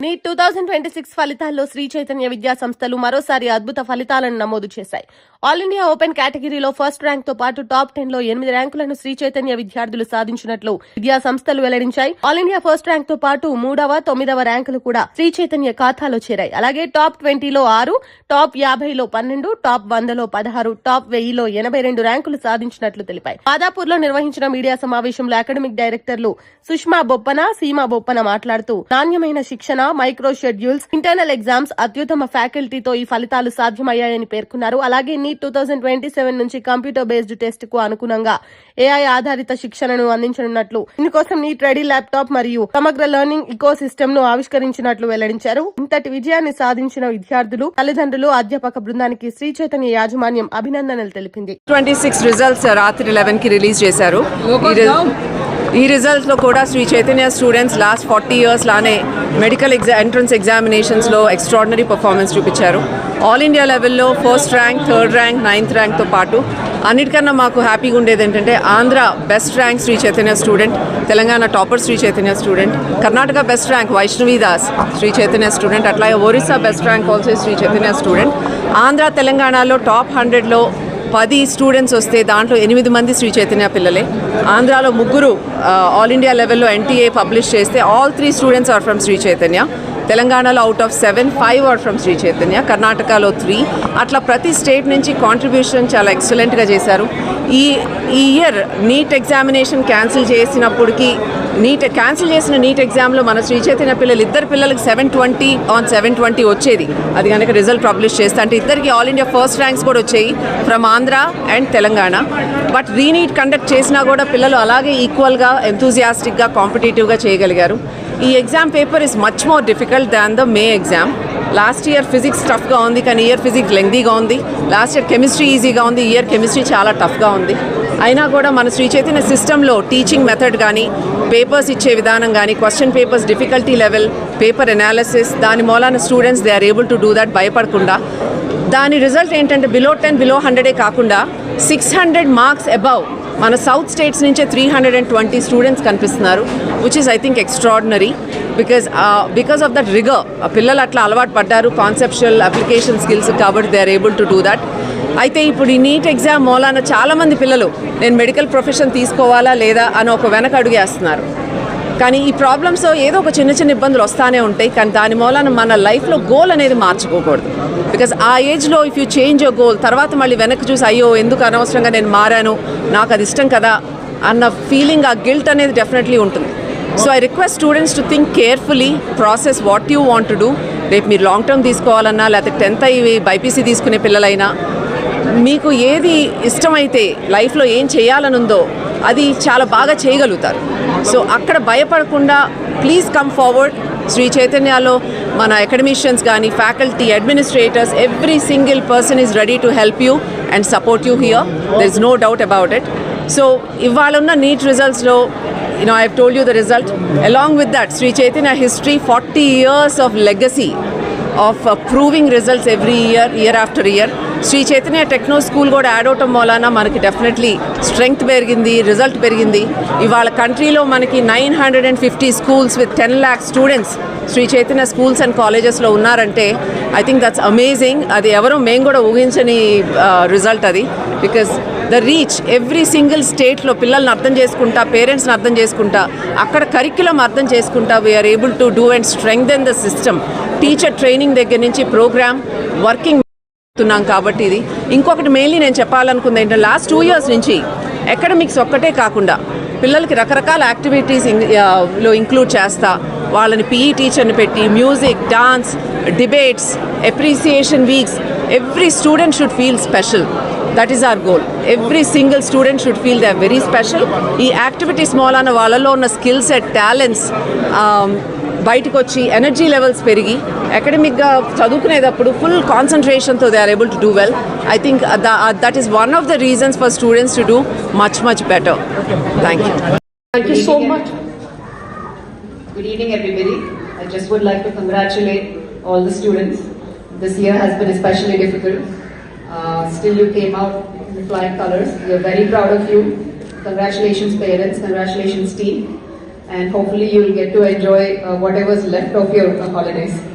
Neat 2026 ఫలితాల్లో శ్రీ చైతన్య విద్యా సంస్థలు మరోసారి అద్భుత ఫలితాలను నమోదు చేశాయి. ఆల్ ఇండియా ఓపెన్ కేటగిరీలో ఫస్ట్ ర్యాంక్ తో పాటు టాప్ 10 లో 8 ర్యాంకులను శ్రీ చైతన్య విద్యార్థులు సాధించినట్లు విద్యా సంస్థలు వెల్లడించాయి. ఆల్ ఇండియా ఫస్ట్ ర్యాంక్ తో పాటు 3వ, 9వ ర్యాంకులు కూడా శ్రీ చైతన్య ఖాతాలో చేరాయి. అలాగే టాప్ 20లో 6, టాప్ 50లో 12, టాప్ 100లో 16, టాప్ 1000లో 82 ర్యాంకులు సాధించినట్లు తెలిపాయి. మాదాపూర్ లో నిర్వహించిన మీడియా సమావేశంలో అకాడమిక్ డైరెక్టర్లు సుష్మా బొప్పన, సీమా బొప్పన మాట్లాడుతూ నాణ్యమైన శిక్షణ, మైక్రో షెడ్యూల్స్, ఇంటర్నల్ ఎగ్జామ్స్, అత్యుత్తమ ఫ్యాకల్టీతో ఈ ఫలితాలు సాధ్యమయ్యాయని పేర్కొన్నారు. అలాగే నీట్ 2027 నుంచి కంప్యూటర్ బేస్డ్ టెస్ట్ కు అనుగుణంగా ఏఐ ఆధారిత శిక్షణను అందించనున్నట్లు, ఇందుకోసం నీట్ రెడీ ల్యాప్టాప్ మరియు సమగ్ర లెర్నింగ్ ఇకో సిస్టమ్ ను ఆవిష్కరించినట్లు వెల్లడించారు. ఇంతటి విజయాన్ని సాధించిన విద్యార్థులు, తల్లిదండ్రులు, అధ్యాపక బృందానికి శ్రీ చైతన్య యాజమాన్యం అభినందనలు తెలిపింది. 26 రిజల్ట్స్ రాత్రి 11 కి రిలీజ్ చేశారు. ఈ రిజల్ట్స్ లో కూడా Shri Chaitanya students last 40 years లానే మెడికల్ ఎంట్రన్స్ ఎగ్జామినేషన్స్ లో ఎక్స్ట్రాడినరీ పర్ఫార్మెన్స్ చూపించారు. ఆల్ ఇండియా లెవెల్లో first rank, third rank, 9th rank తో పాటు అన్నిటికన్నా మాకు హ్యాపీగా ఉండేది ఏంటంటే Andhra best rank Shri Chaitanya student, Telangana topper Shri Chaitanya student, Karnataka best rank Vaishnavi Das Shri Chaitanya student, అట్లాగే Orissa best rank also Shri Chaitanya student. Andhra, తెలంగాణలో టాప్ 100లో 10 స్టూడెంట్స్ వస్తే దాంట్లో 8 మంది శ్రీ చైతన్య పిల్లలే. ఆంధ్రాలో 3 ఆల్ ఇండియా లెవెల్లో ఎన్టీఏ పబ్లిష్ చేస్తే all 3 students are from Shri Chaitanya. తెలంగాణలో out of 7, 5 are from Shri Chaitanya. కర్ణాటకలో 3. అట్లా ప్రతి స్టేట్ నుంచి కాంట్రిబ్యూషన్ చాలా ఎక్సలెంట్గా చేశారు. ఈ ఇయర్ నీట్ ఎగ్జామినేషన్ క్యాన్సిల్ చేసినప్పటికీ క్యాన్సిల్ చేసిన నీట్ ఎగ్జామ్లో మన శ్రీ చైతన్య పిల్లలు ఇద్దరు పిల్లలకి 720 on 720 వచ్చేది. అది కనుక రిజల్ట్ పబ్లిష్ చేస్తే అంటే ఇద్దరికి ఆల్ ఇండియా ఫస్ట్ ర్యాంక్స్ కూడా వచ్చాయి from Andhra and Telangana. But re-NEET conduct చేసినా కూడా పిల్లలు అలాగే ఈక్వల్గా, ఎంతూజియాస్టిక్గా, కాంపిటేటివ్గా చేయగలిగారు. ఈ exam paper is much more difficult than the May exam. Last year physics టఫ్గా ఉంది, కానీ ఇయర్ ఫిజిక్స్ లెంగ్దీగా ఉంది. లాస్ట్ ఇయర్ కెమిస్ట్రీ ఈజీగా ఉంది, ఇయర్ కెమిస్ట్రీ చాలా టఫ్గా ఉంది. అయినా కూడా మన శ్రీ చైతన్య సిస్టంలో టీచింగ్ మెథడ్ కానీ, పేపర్స్ ఇచ్చే విధానం కానీ, question papers difficulty level, paper analysis, దాని మూలాన students they are able to do that భయపడకుండా. దాని రిజల్ట్ ఏంటంటే బిలో 10, బిలో 100 కాకుండా 600 మార్క్స్ అబవ్ మన సౌత్ స్టేట్స్ నుంచే 320 స్టూడెంట్స్ కనిపిస్తున్నారు, which is I think extraordinary. Because of that rigour పిల్లలు అట్లా అలవాటు పడ్డారు, కాన్సెప్చువల్ అప్లికేషన్ స్కిల్స్, కాబట్టి they are able to do that. అయితే ఇప్పుడు ఈ నీట్ ఎగ్జామ్ మూలాన చాలామంది పిల్లలు నేను మెడికల్ ప్రొఫెషన్ తీసుకోవాలా లేదా అని ఒక వెనక అడుగేస్తున్నారు. కానీ ఈ ప్రాబ్లమ్స్ ఏదో ఒక చిన్న చిన్న ఇబ్బందులు వస్తూనే ఉంటాయి, కానీ దాని మూలాన మన లైఫ్లో గోల్ అనేది మార్చుకోకూడదు. బికాజ్ ఆ ఏజ్లో if you change your goal, తర్వాత మళ్ళీ వెనక్కి చూసి అయ్యో ఎందుకు అనవసరంగా నేను మారాను, నాకు అది ఇష్టం కదా అన్న ఫీలింగ్, ఆ గిల్ట్ అనేది డెఫినెట్లీ ఉంటుంది. So I request students to think carefully, process what you want to do. రేపు మీరు లాంగ్ టర్మ్ తీసుకోవాలన్నా, లేకపోతే 10th అయ్యి బైపీసీ తీసుకునే పిల్లలైనా, మీకు ఏది ఇష్టమైతే లైఫ్లో ఏం చేయాలనుందో అది చాలా బాగా చేయగలుగుతారు. సో అక్కడ భయపడకుండా ప్లీజ్ కమ్ ఫార్వర్డ్. శ్రీ చైతన్యలో మన అకాడమిషియన్స్ కానీ, faculty, administrators, every single person is ready to help you and support you here. There is no doubt about it. So ఇవాళ ఉన్న నీట్ రిజల్ట్స్లో I have told you the result. Along with that, Sri Chaitanya history, 40 years of legacy of proving results every year, year after year. Shri Chaitanya techno school కూడా add అవటం మూలాన మనకి definitely strength పెరిగింది, result పెరిగింది. ఇవాళ కంట్రీలో మనకి 950 schools with 10 lakh students Shri Chaitanya schools and కాలేజెస్లో ఉన్నారంటే ఐ థింక్ దట్స్ అమేజింగ్. అది ఎవరో మేము కూడా ఊహించని రిజల్ట్ అది. Because the reach every single స్టేట్లో పిల్లల్ని అర్థం చేసుకుంటా, పేరెంట్స్ని అర్థం చేసుకుంటా, అక్కడ కరిక్యులం అర్థం చేసుకుంటా we are able to do and strengthen the system. Teacher training దగ్గర నుంచి ప్రోగ్రామ్ వర్కింగ్ తున్నాం. కాబట్టి ఇది ఇంకొకటి మెయిన్లీ నేను చెప్పాలనుకుంది ఏంటంటే లాస్ట్ 2 years నుంచి అకాడమిక్స్ ఒక్కటే కాకుండా పిల్లలకి రకరకాల యాక్టివిటీస్ లో ఇంక్లూడ్ చేస్తా, వాళ్ళని PE టీచర్ని పెట్టి music, dance, debates, appreciation weeks, every student should feel special. That is our goal. Every single student should feel they are very special. ఈ యాక్టివిటీస్ మూలాన వాళ్ళలో ఉన్న స్కిల్ సెట్, టాలెంట్స్ బయటకు వచ్చి ఎనర్జీ లెవెల్స్ పెరిగి అకాడమిక్గా చదువుకునేటప్పుడు ఫుల్ కాన్సన్ట్రేషన్తో they are able to do well. I think that is one of the reasons for students to do much better. Thank you. Thank you so much. Good evening, everybody. I just would like to congratulate all the students. This year has been especially difficult. Still you came out in flying colors. We are very proud of you. Congratulations parents, congratulations team. and hopefully you'll get to enjoy whatever's left of your holidays.